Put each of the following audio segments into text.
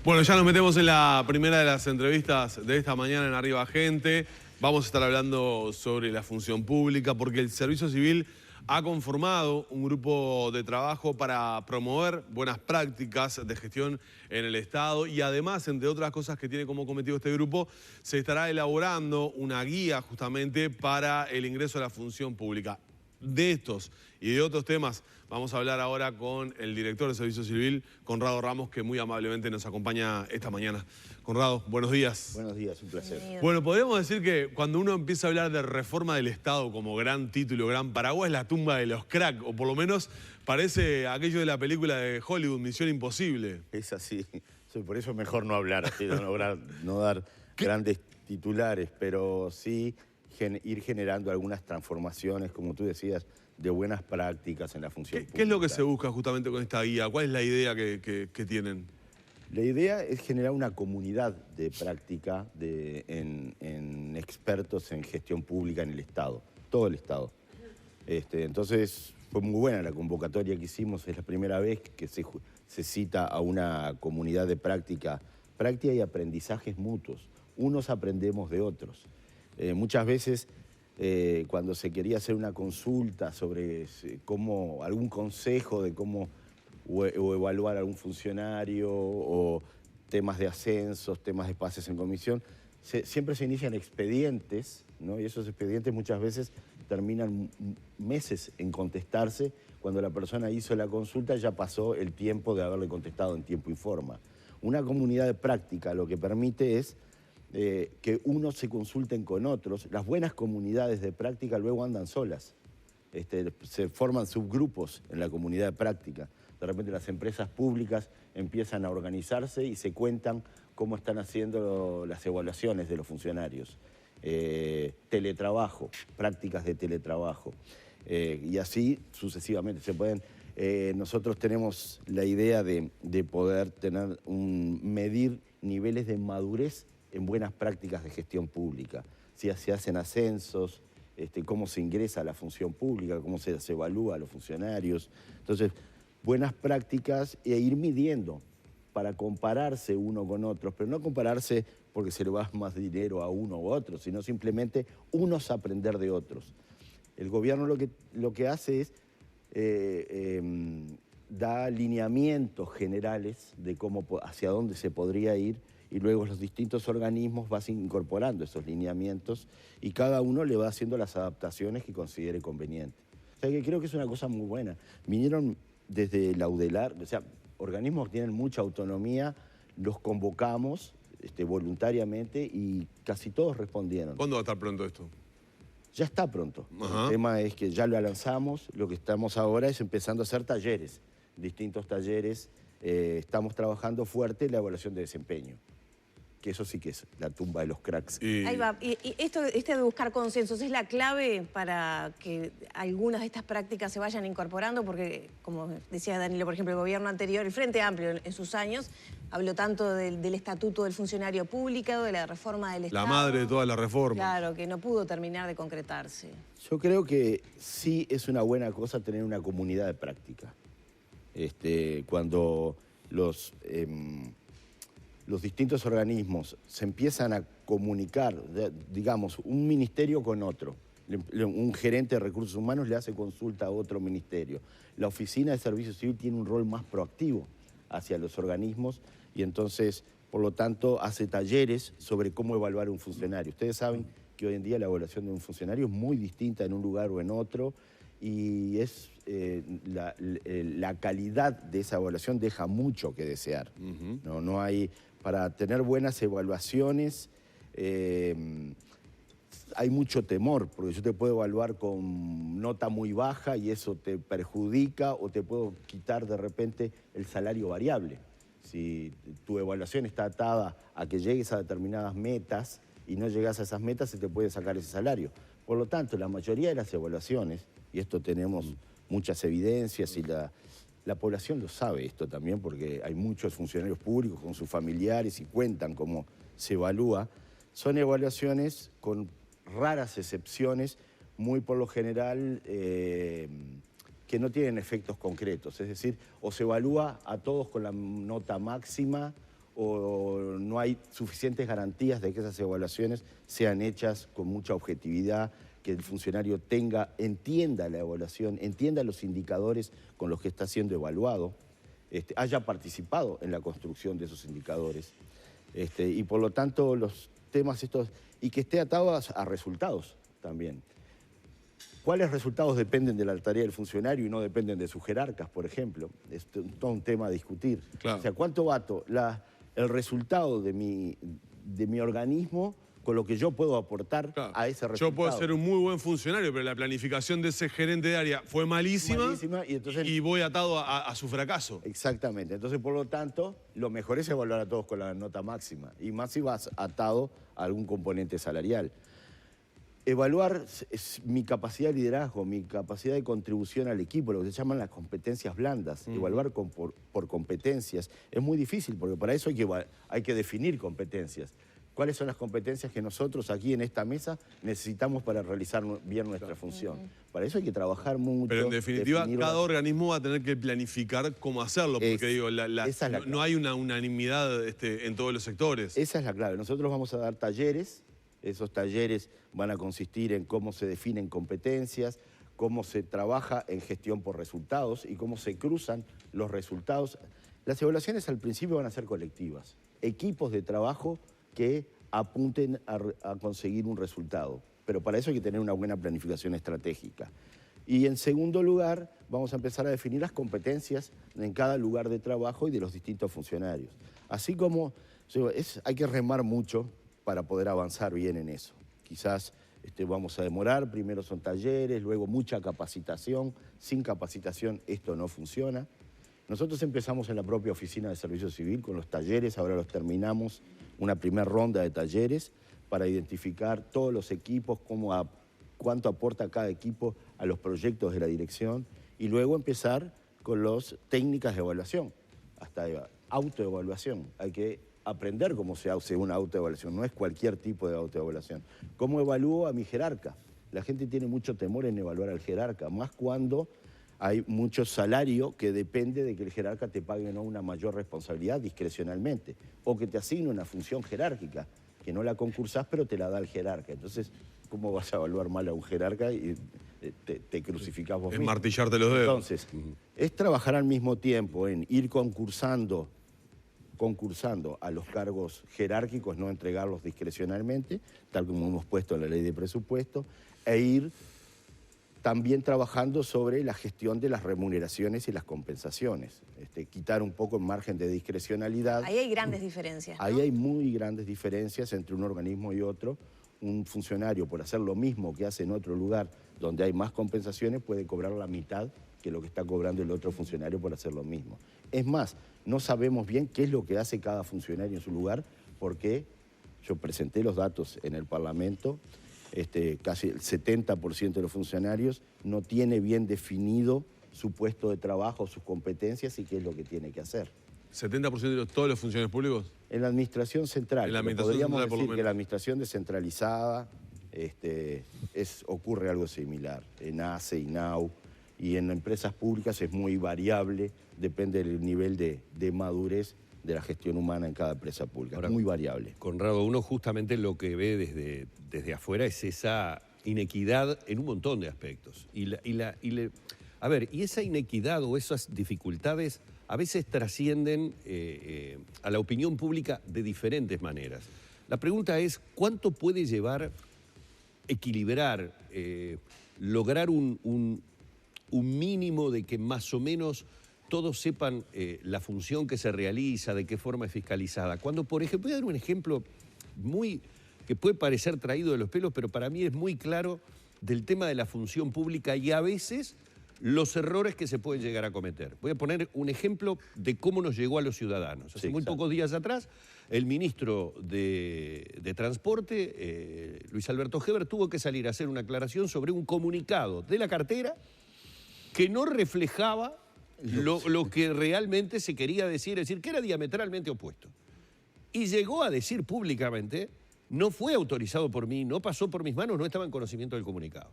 Bueno, ya nos metemos en la primera de las entrevistas de esta mañana en Arriba Gente. Vamos a estar hablando sobre la función pública porque el Servicio Civil ha conformado un grupo de trabajo para promover buenas prácticas de gestión en el Estado y además, entre otras cosas que tiene como cometido este grupo, se estará elaborando una guía justamente para el ingreso a la función pública. De estos y de otros temas vamos a hablar ahora con el director del Servicio Civil, Conrado Ramos, que muy amablemente nos acompaña esta mañana. Conrado, buenos días. Buenos días, un placer. Bienvenido. Bueno, podríamos decir que cuando uno empieza a hablar de reforma del Estado como gran título, gran paraguas, es la tumba de los crack, o por lo menos parece aquello de la película de Hollywood, Misión Imposible. Es así. Por eso es mejor no hablar así, no dar grandes titulares, pero sí ir generando algunas transformaciones, como tú decías, de buenas prácticas en la función pública. ¿Qué es lo que se busca justamente con esta guía? ¿Cuál es la idea que tienen? La idea es generar una comunidad de práctica en expertos en gestión pública en el Estado, todo el Estado. Entonces, fue muy buena la convocatoria que hicimos, es la primera vez que se cita a una comunidad de práctica y aprendizajes mutuos. Unos aprendemos de otros. Muchas veces, cuando se quería hacer una consulta sobre algún consejo de cómo o evaluar a algún funcionario o temas de ascensos, temas de pases en comisión, siempre se inician expedientes, ¿no? Y esos expedientes muchas veces terminan meses en contestarse. Cuando la persona hizo la consulta ya pasó el tiempo de haberle contestado en tiempo y forma. Una comunidad de práctica lo que permite es que unos se consulten con otros. Las buenas comunidades de práctica luego andan solas. Se forman subgrupos en la comunidad de práctica. De repente las empresas públicas empiezan a organizarse y se cuentan cómo están haciendo las evaluaciones de los funcionarios. Teletrabajo, prácticas de teletrabajo. Y así sucesivamente. Nosotros tenemos la idea de poder medir niveles de madurez en buenas prácticas de gestión pública. Si se hacen ascensos, cómo se ingresa a la función pública, cómo se evalúa a los funcionarios. Entonces, buenas prácticas e ir midiendo para compararse uno con otros, pero no compararse porque se le va más dinero a uno u otro, sino simplemente unos aprender de otros. El gobierno lo que hace es da lineamientos generales de hacia dónde se podría ir y luego los distintos organismos van incorporando esos lineamientos y cada uno le va haciendo las adaptaciones que considere conveniente. O sea que creo que es una cosa muy buena. Vinieron desde la UDELAR, o sea, organismos que tienen mucha autonomía, los convocamos voluntariamente y casi todos respondieron. ¿Cuándo va a estar pronto esto? Ya está pronto. Ajá. El tema es que ya lo lanzamos, lo que estamos ahora es empezando a hacer talleres, distintos talleres. Estamos trabajando fuerte en la evaluación de desempeño, que eso sí que es la tumba de los cracks. Ahí va. Y esto de buscar consensos es la clave para que algunas de estas prácticas se vayan incorporando, porque, como decía Danilo, por ejemplo, el gobierno anterior, el Frente Amplio en sus años, habló tanto del estatuto del funcionario público, de la reforma del Estado. La madre de todas las reformas. Claro, que no pudo terminar de concretarse. Yo creo que sí es una buena cosa tener una comunidad de práctica. Cuando los distintos organismos se empiezan a comunicar, digamos, un ministerio con otro. Un gerente de recursos humanos le hace consulta a otro ministerio. La oficina de servicio civil tiene un rol más proactivo hacia los organismos y entonces, por lo tanto, hace talleres sobre cómo evaluar un funcionario. Ustedes saben que hoy en día la evaluación de un funcionario es muy distinta en un lugar o en otro y la calidad de esa evaluación deja mucho que desear. No hay... Para tener buenas evaluaciones hay mucho temor, porque yo te puedo evaluar con nota muy baja y eso te perjudica o te puedo quitar de repente el salario variable. Si tu evaluación está atada a que llegues a determinadas metas y no llegas a esas metas, se te puede sacar ese salario. Por lo tanto, la mayoría de las evaluaciones, y esto tenemos muchas evidencias y la población lo sabe esto también porque hay muchos funcionarios públicos con sus familiares y cuentan cómo se evalúa. Son evaluaciones con raras excepciones, muy por lo general que no tienen efectos concretos. Es decir, o se evalúa a todos con la nota máxima o no hay suficientes garantías de que esas evaluaciones sean hechas con mucha objetividad, que el funcionario entienda la evaluación, entienda los indicadores con los que está siendo evaluado, haya participado en la construcción de esos indicadores. Y por lo tanto los temas estos, y que esté atado a resultados también. ¿Cuáles resultados dependen de la tarea del funcionario y no dependen de sus jerarcas, por ejemplo? Es todo un tema a discutir. Claro. O sea, ¿cuánto bato el resultado de mi organismo con lo que yo puedo aportar a ese resultado? Yo puedo ser un muy buen funcionario, pero la planificación de ese gerente de área fue malísima y voy atado a su fracaso. Exactamente. Entonces, por lo tanto, lo mejor es evaluar a todos con la nota máxima, y más si vas atado a algún componente salarial. Evaluar es mi capacidad de liderazgo, mi capacidad de contribución al equipo, lo que se llaman las competencias blandas. Evaluar por competencias es muy difícil, porque para eso hay que definir competencias. ¿Cuáles son las competencias que nosotros aquí en esta mesa necesitamos para realizar bien nuestra función? Para eso hay que trabajar mucho. Pero en definitiva, cada organismo va a tener que planificar cómo hacerlo, porque digo, no hay una unanimidad en todos los sectores. Esa es la clave. Nosotros vamos a dar talleres. Esos talleres van a consistir en cómo se definen competencias, cómo se trabaja en gestión por resultados y cómo se cruzan los resultados. Las evaluaciones al principio van a ser colectivas, equipos de trabajo que apunten a conseguir un resultado, pero para eso hay que tener una buena planificación estratégica. Y en segundo lugar, vamos a empezar a definir las competencias en cada lugar de trabajo y de los distintos funcionarios. Así como hay que remar mucho para poder avanzar bien en eso. Quizás vamos a demorar, primero son talleres, luego mucha capacitación. Sin capacitación esto no funciona. Nosotros empezamos en la propia oficina de Servicio Civil con los talleres, ahora los terminamos, una primera ronda de talleres para identificar todos los equipos, cuánto aporta cada equipo a los proyectos de la dirección, y luego empezar con las técnicas de evaluación, hasta autoevaluación. Hay que aprender cómo se hace una autoevaluación, no es cualquier tipo de autoevaluación. ¿Cómo evalúo a mi jerarca? La gente tiene mucho temor en evaluar al jerarca, más cuando hay mucho salario que depende de que el jerarca te pague o no una mayor responsabilidad discrecionalmente, o que te asigne una función jerárquica, que no la concursás pero te la da el jerarca. Entonces, ¿cómo vas a evaluar mal a un jerarca y te crucificás vos mismo? Es martillarte los dedos. Entonces, es trabajar al mismo tiempo en ir concursando a los cargos jerárquicos, no entregarlos discrecionalmente, tal como hemos puesto en la ley de presupuesto, e ir también trabajando sobre la gestión de las remuneraciones y las compensaciones, quitar un poco el margen de discrecionalidad. Ahí hay grandes diferencias, ¿no? Ahí hay muy grandes diferencias entre un organismo y otro. Un funcionario, por hacer lo mismo que hace en otro lugar donde hay más compensaciones, puede cobrar la mitad que lo que está cobrando el otro funcionario por hacer lo mismo. Es más, no sabemos bien qué es lo que hace cada funcionario en su lugar, porque yo presenté los datos en el Parlamento, casi el 70% de los funcionarios no tiene bien definido su puesto de trabajo, sus competencias y qué es lo que tiene que hacer. ¿70% de todos los funcionarios públicos? En la administración central. En la administración podríamos central, decir que la administración descentralizada ocurre algo similar. En ACE, INAU, y en empresas públicas es muy variable, depende del nivel de madurez de la gestión humana en cada empresa pública. Ahora, muy variable. Conrado, uno justamente lo que ve desde afuera es esa inequidad en un montón de aspectos. Y esa inequidad o esas dificultades a veces trascienden a la opinión pública de diferentes maneras. La pregunta es, ¿cuánto puede llevar equilibrar, lograr un mínimo de que más o menos todos sepan la función que se realiza, de qué forma es fiscalizada? Cuando, por ejemplo, voy a dar un ejemplo que puede parecer traído de los pelos, pero para mí es muy claro del tema de la función pública y a veces los errores que se pueden llegar a cometer. Voy a poner un ejemplo de cómo nos llegó a los ciudadanos. Hace muy pocos días atrás, el ministro de Transporte, Luis Alberto Heber, tuvo que salir a hacer una aclaración sobre un comunicado de la cartera que no reflejaba lo que realmente se quería decir, es decir, que era diametralmente opuesto. Y llegó a decir públicamente, no fue autorizado por mí, no pasó por mis manos, no estaba en conocimiento del comunicado.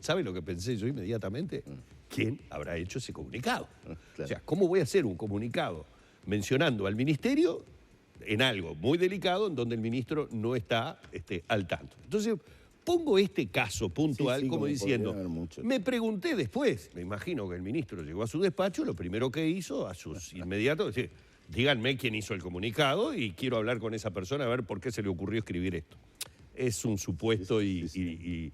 ¿Sabe lo que pensé yo inmediatamente? ¿Quién habrá hecho ese comunicado? Claro. O sea, ¿cómo voy a hacer un comunicado mencionando al ministerio en algo muy delicado en donde el ministro no está al tanto. Entonces, pongo este caso puntual Sí, como diciendo, podría haber muchos. me pregunté después, me imagino que el ministro llegó a su despacho, lo primero que hizo a sus inmediatos, decir, díganme quién hizo el comunicado y quiero hablar con esa persona a ver por qué se le ocurrió escribir esto. Es un supuesto y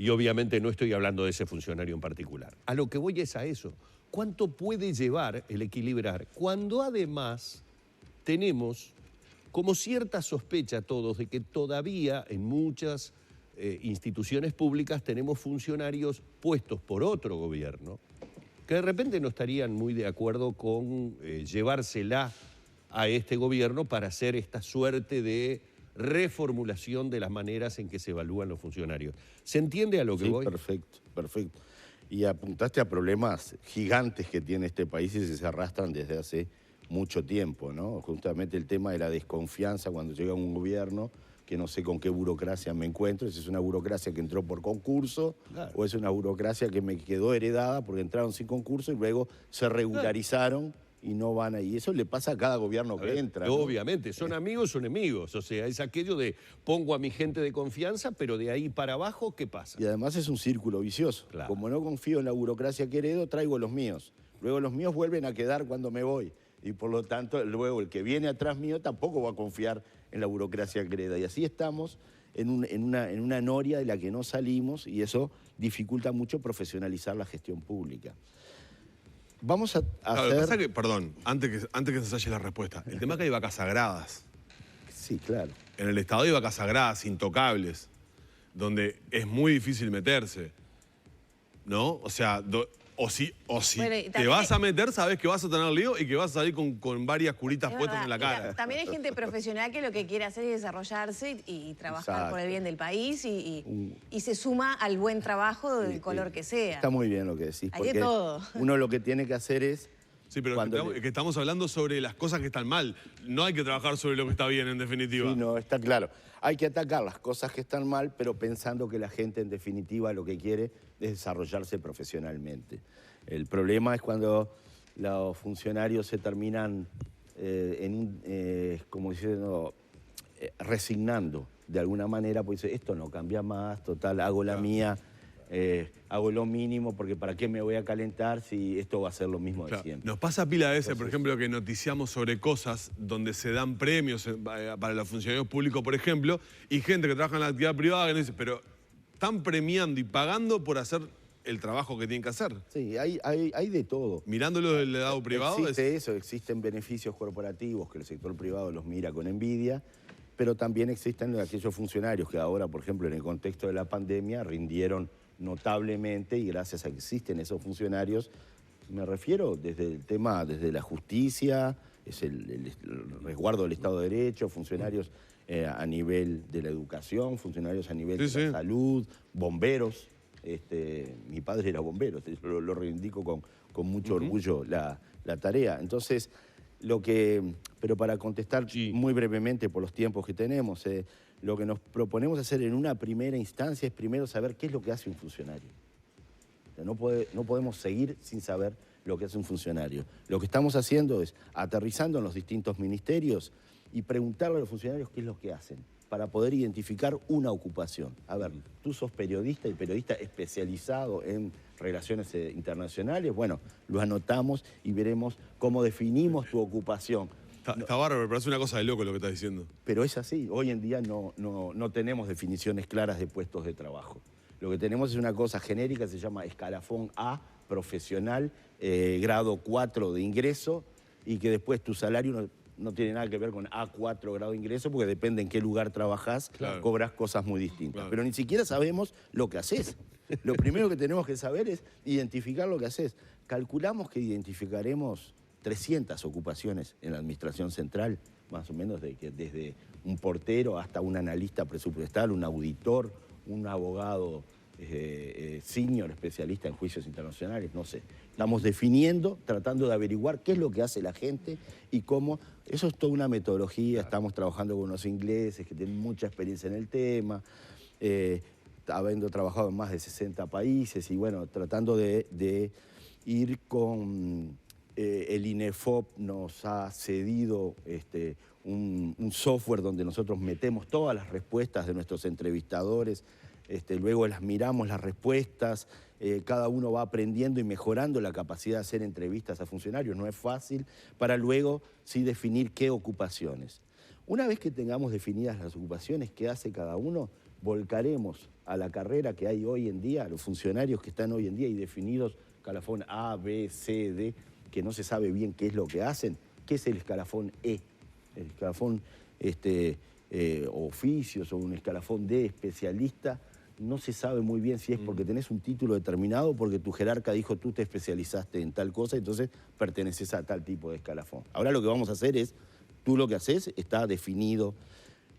obviamente no estoy hablando de ese funcionario en particular. A lo que voy es a eso. ¿Cuánto puede llevar el equilibrar cuando además tenemos como cierta sospecha todos de que todavía en muchas instituciones públicas tenemos funcionarios puestos por otro gobierno que de repente no estarían muy de acuerdo con llevársela a este gobierno para hacer esta suerte de reformulación de las maneras en que se evalúan los funcionarios? ¿Se entiende a lo que Sí, voy? perfecto, perfecto. Y apuntaste a problemas gigantes que tiene este país y se arrastran desde hace mucho tiempo, ¿no? Justamente el tema de la desconfianza cuando llega un gobierno, que no sé con qué burocracia me encuentro, si es una burocracia que entró por concurso, claro, o es una burocracia que me quedó heredada porque entraron sin concurso y luego se regularizaron y no van ahí. Eso le pasa a cada gobierno A que ver, entra, ¿no? obviamente, son amigos, son enemigos. O sea, es aquello de pongo a mi gente de confianza, pero de ahí para abajo, ¿qué pasa? Y además es un círculo vicioso. Claro. Como no confío en la burocracia que heredo, traigo los míos. Luego los míos vuelven a quedar cuando me voy. Y por lo tanto, luego el que viene atrás mío tampoco va a confiar en la burocracia que hereda. Y así estamos en una noria de la que no salimos y eso dificulta mucho profesionalizar la gestión pública. Vamos a Claro, lo que hacer... pasa es que, perdón, antes que se salle la respuesta, el tema es que hay vacas sagradas. Sí, claro. En el Estado hay vacas sagradas, intocables, donde es muy difícil meterse, ¿no? O sea, o si Bueno, y te también vas a meter, sabes que vas a tener lío y que vas a salir con varias curitas Es puestas verdad. en la cara. También hay gente profesional que lo que quiere hacer es desarrollarse y trabajar Exacto. por el bien del país y se suma al buen trabajo del color que sea. Está muy bien lo que decís. Hay de porque todo. uno lo que tiene que hacer es... Sí, pero cuando es que estamos hablando sobre las cosas que están mal. No hay que trabajar sobre lo que está bien, en definitiva. Sí, no, está claro. Hay que atacar las cosas que están mal, pero pensando que la gente, en definitiva, lo que quiere es desarrollarse profesionalmente. El problema es cuando los funcionarios se terminan como diciendo, resignando de alguna manera, pues dice, esto no cambia más, total, hago la mía, hago lo mínimo, porque ¿para qué me voy a calentar si esto va a ser lo mismo de Claro. siempre? Nos pasa pila de veces, por ejemplo, que noticiamos sobre cosas donde se dan premios para los funcionarios públicos, por ejemplo, y gente que trabaja en la actividad privada que nos dice, pero están premiando y pagando por hacer el trabajo que tienen que hacer. Sí, hay de todo. Mirándolo del lado privado, Existe eso, existen beneficios corporativos que el sector privado los mira con envidia, pero también existen aquellos funcionarios que ahora, por ejemplo, en el contexto de la pandemia, rindieron notablemente y gracias a que existen esos funcionarios, me refiero desde el tema, desde la justicia, es el resguardo del Estado de Derecho, funcionarios a nivel de la educación, funcionarios a nivel de la salud, bomberos. Mi padre era bombero, lo reivindico con mucho orgullo la tarea. Entonces, pero para contestar muy brevemente por los tiempos que tenemos, lo que nos proponemos hacer en una primera instancia es primero saber qué es lo que hace un funcionario. O sea, no podemos seguir sin saber lo que hace un funcionario. Lo que estamos haciendo es aterrizando en los distintos ministerios y preguntarle a los funcionarios qué es lo que hacen para poder identificar una ocupación. A ver, tú sos periodista y periodista especializado en relaciones internacionales. Bueno, lo anotamos y veremos cómo definimos tu ocupación. Está bárbaro, pero es una cosa de loco lo que estás diciendo. Pero es así, hoy en día no tenemos definiciones claras de puestos de trabajo. Lo que tenemos es una cosa genérica, se llama escalafón A, profesional, grado 4 de ingreso, y que después tu salario no tiene nada que ver con A4 grado de ingreso, porque depende en qué lugar trabajás, cobras cosas muy distintas. Claro. Pero ni siquiera sabemos lo que haces. Lo primero que tenemos que saber es identificar lo que haces. Calculamos que identificaremos 300 ocupaciones en la administración central, más o menos desde un portero hasta un analista presupuestal, un auditor, un abogado senior especialista en juicios internacionales, no sé. Estamos definiendo, tratando de averiguar qué es lo que hace la gente y cómo. Eso es toda una metodología, estamos trabajando con unos ingleses que tienen mucha experiencia en el tema, habiendo trabajado en más de 60 países y bueno, tratando de ir con el INEFOP nos ha cedido un software donde nosotros metemos todas las respuestas de nuestros entrevistadores, luego las miramos las respuestas, cada uno va aprendiendo y mejorando la capacidad de hacer entrevistas a funcionarios, no es fácil, para luego sí definir qué ocupaciones. Una vez que tengamos definidas las ocupaciones que hace cada uno, volcaremos a la carrera que hay hoy en día, a los funcionarios que están hoy en día y definidos escalafón A, B, C, D, que no se sabe bien qué es lo que hacen, que es el escalafón E, el escalafón oficios o un escalafón D, especialista. No se sabe muy bien si es porque tenés un título determinado o porque tu jerarca dijo tú te especializaste en tal cosa, entonces perteneces a tal tipo de escalafón. Ahora lo que vamos a hacer es, tú lo que haces está definido.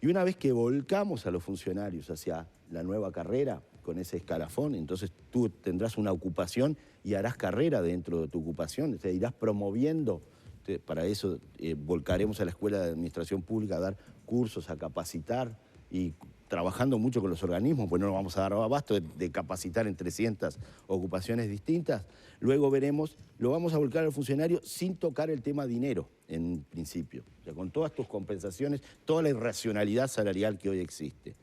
Y una vez que volcamos a los funcionarios hacia la nueva carrera con ese escalafón, entonces tú tendrás una ocupación y harás carrera dentro de tu ocupación, te irás promoviendo. Para eso volcaremos a la Escuela de Administración Pública a dar cursos, a capacitar y trabajando mucho con los organismos, pues no nos vamos a dar abasto de capacitar en 300 ocupaciones distintas. Luego veremos, lo vamos a volcar al funcionario sin tocar el tema dinero, en principio. O sea, con todas tus compensaciones, toda la irracionalidad salarial que hoy existe.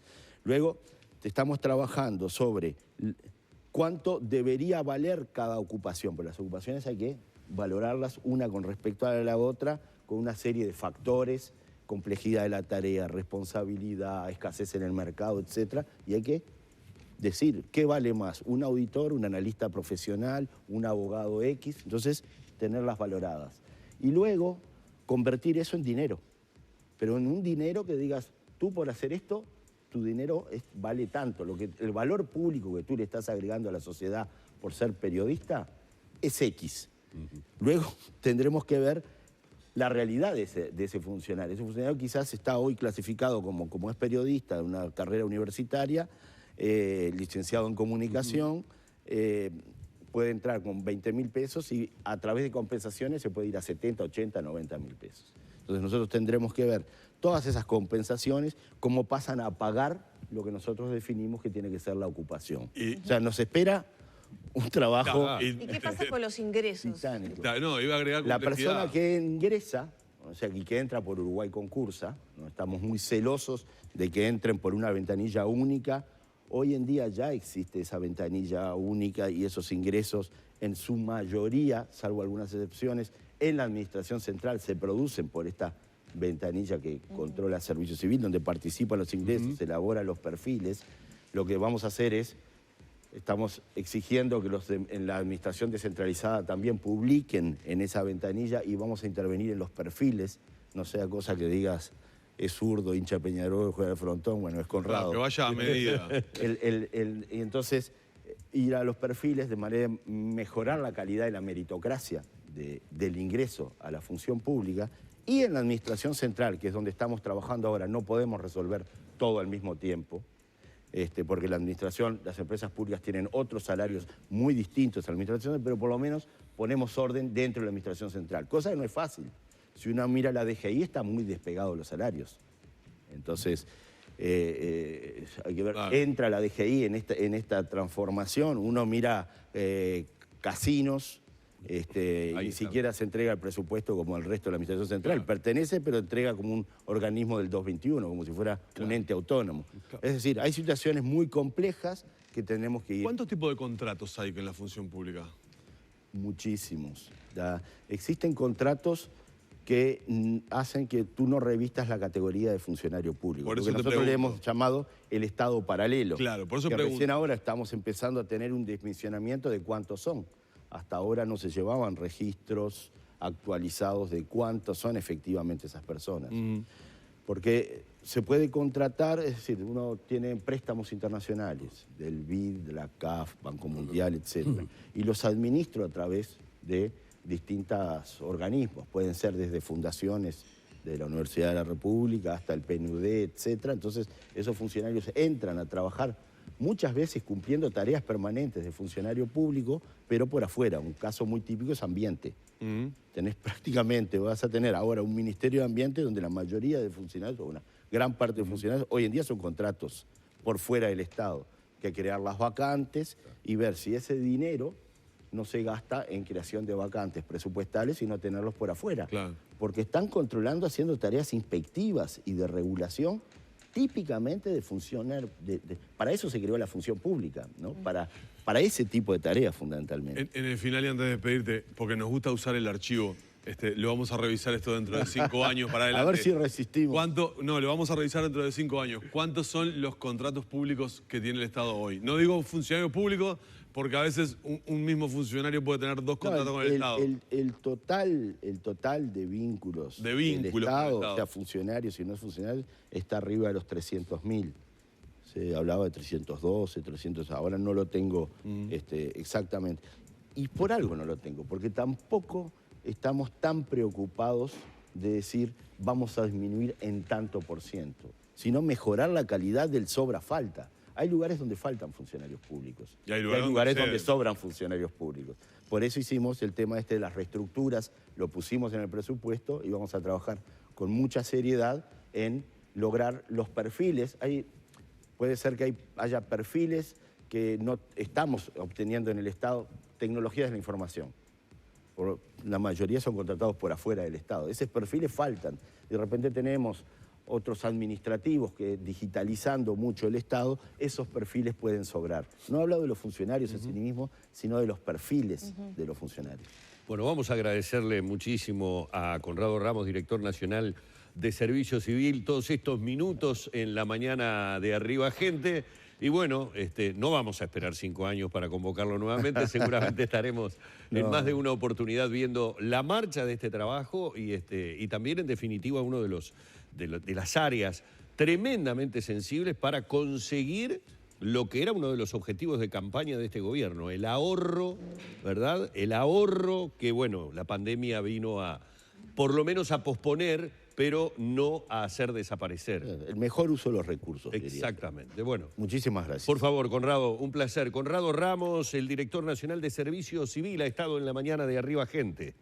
Luego, estamos trabajando sobre cuánto debería valer cada ocupación, porque las ocupaciones hay que valorarlas una con respecto a la otra, con una serie de factores, complejidad de la tarea, responsabilidad, escasez en el mercado, etc. Y hay que decir qué vale más, un auditor, un analista profesional, un abogado X, entonces tenerlas valoradas. Y luego convertir eso en dinero, pero en un dinero que digas, tú por hacer esto, tu dinero vale tanto, el valor público que tú le estás agregando a la sociedad por ser periodista es X. Luego tendremos que ver la realidad de ese funcionario. Ese funcionario quizás está hoy clasificado como es periodista de una carrera universitaria, licenciado en comunicación, puede entrar con 20.000 pesos y a través de compensaciones se puede ir a 70, 80, 90.000 pesos. Entonces nosotros tendremos que ver todas esas compensaciones, cómo pasan a pagar lo que nosotros definimos que tiene que ser la ocupación. O sea, nos espera un trabajo... ¿Y qué pasa con los ingresos? Titánico. No, iba a agregar La complejidad. persona que ingresa, o sea, que entra por Uruguay Concursa, ¿no? Estamos muy celosos de que entren por una ventanilla única. Hoy en día ya existe esa ventanilla única y esos ingresos en su mayoría, salvo algunas excepciones, en la Administración Central se producen por esta ventanilla que controla Servicio Civil, donde participan los ingresos, se elaboran los perfiles. Lo que vamos a hacer es, estamos exigiendo que en la administración descentralizada también publiquen en esa ventanilla y vamos a intervenir en los perfiles, no sea cosa que digas es zurdo, hincha Peñarol, juega de frontón, bueno, es Conrado. Claro, que vaya a medida. Y entonces ir a los perfiles de manera de mejorar la calidad y la meritocracia del ingreso a la función pública y en la administración central, que es donde estamos trabajando ahora, no podemos resolver todo al mismo tiempo. Porque la administración, las empresas públicas tienen otros salarios muy distintos a la administración, pero por lo menos ponemos orden dentro de la administración central, cosa que no es fácil. Si uno mira la DGI, está muy despegado los salarios. Entonces, hay que ver, claro. Entra la DGI en esta transformación, uno mira casinos, y ni siquiera se entrega el presupuesto como el resto de la administración central. Claro. Pertenece, pero entrega como un organismo del 221, como si fuera un ente autónomo. Claro. Es decir, hay situaciones muy complejas que tenemos que ir... ¿Cuántos tipos de contratos hay en la función pública? Muchísimos. Existen contratos que hacen que tú no revistas la categoría de funcionario público. Por eso nosotros le hemos llamado el Estado paralelo. Claro, por eso que recién ahora estamos empezando a tener un dimensionamiento de cuántos son. Hasta ahora no se llevaban registros actualizados de cuántos son efectivamente esas personas. Porque se puede contratar, es decir, uno tiene préstamos internacionales, del BID, de la CAF, Banco Mundial, etc. Y los administro a través de distintos organismos. Pueden ser desde fundaciones de la Universidad de la República hasta el PNUD, etc. Entonces, esos funcionarios entran a trabajar muchas veces cumpliendo tareas permanentes de funcionario público, pero por afuera. Un caso muy típico es ambiente. Tenés prácticamente, vas a tener ahora un Ministerio de Ambiente donde la mayoría de funcionarios, o una gran parte de funcionarios, hoy en día son contratos por fuera del Estado, que hay que crear las vacantes y ver si ese dinero no se gasta en creación de vacantes presupuestales, sino tenerlos por afuera. Claro. Porque están controlando, haciendo tareas inspectivas y de regulación típicamente de funcionar. Para eso se creó la función pública, ¿no? Para ese tipo de tareas fundamentalmente. En el final y antes de despedirte, porque nos gusta usar el archivo, lo vamos a revisar esto dentro de 5 años para adelante. A ver si resistimos. No, lo vamos a revisar dentro de 5 años. ¿Cuántos son los contratos públicos que tiene el Estado hoy? No digo funcionarios públicos, porque a veces un mismo funcionario puede tener 2 contratos con el Estado. El total de vínculos, De del vínculos con el Estado, Estado. sea funcionarios y no funcionarios, está arriba de los 300.000. Se hablaba de 312, 300, ahora no lo tengo exactamente. Y por algo no lo tengo, porque tampoco estamos tan preocupados de decir vamos a disminuir en tanto por ciento, sino mejorar la calidad del sobra-falta. Hay lugares donde faltan funcionarios públicos. Y hay lugares donde donde sobran funcionarios públicos. Por eso hicimos el tema de las reestructuras, lo pusimos en el presupuesto y vamos a trabajar con mucha seriedad en lograr los perfiles. Puede ser que haya perfiles que no estamos obteniendo en el Estado, tecnologías de la información. La mayoría son contratados por afuera del Estado. Esos perfiles faltan. De repente tenemos otros administrativos que digitalizando mucho el Estado, esos perfiles pueden sobrar. No he hablado de los funcionarios en sí mismos, sino de los perfiles de los funcionarios. Bueno, vamos a agradecerle muchísimo a Conrado Ramos, director nacional de Servicio Civil, todos estos minutos en la mañana de Arriba Gente. Y bueno, no vamos a esperar 5 años para convocarlo nuevamente, seguramente estaremos en más de una oportunidad viendo la marcha de este trabajo y también en definitiva uno de las áreas tremendamente sensibles para conseguir lo que era uno de los objetivos de campaña de este gobierno, el ahorro, ¿verdad? El ahorro que, bueno, la pandemia vino a, por lo menos a posponer, pero no a hacer desaparecer. El mejor uso de los recursos, Exactamente. Diría. Bueno. Muchísimas gracias. Por favor, Conrado, un placer. Conrado Ramos, el director nacional de Servicio Civil, ha estado en la mañana de Arriba Gente.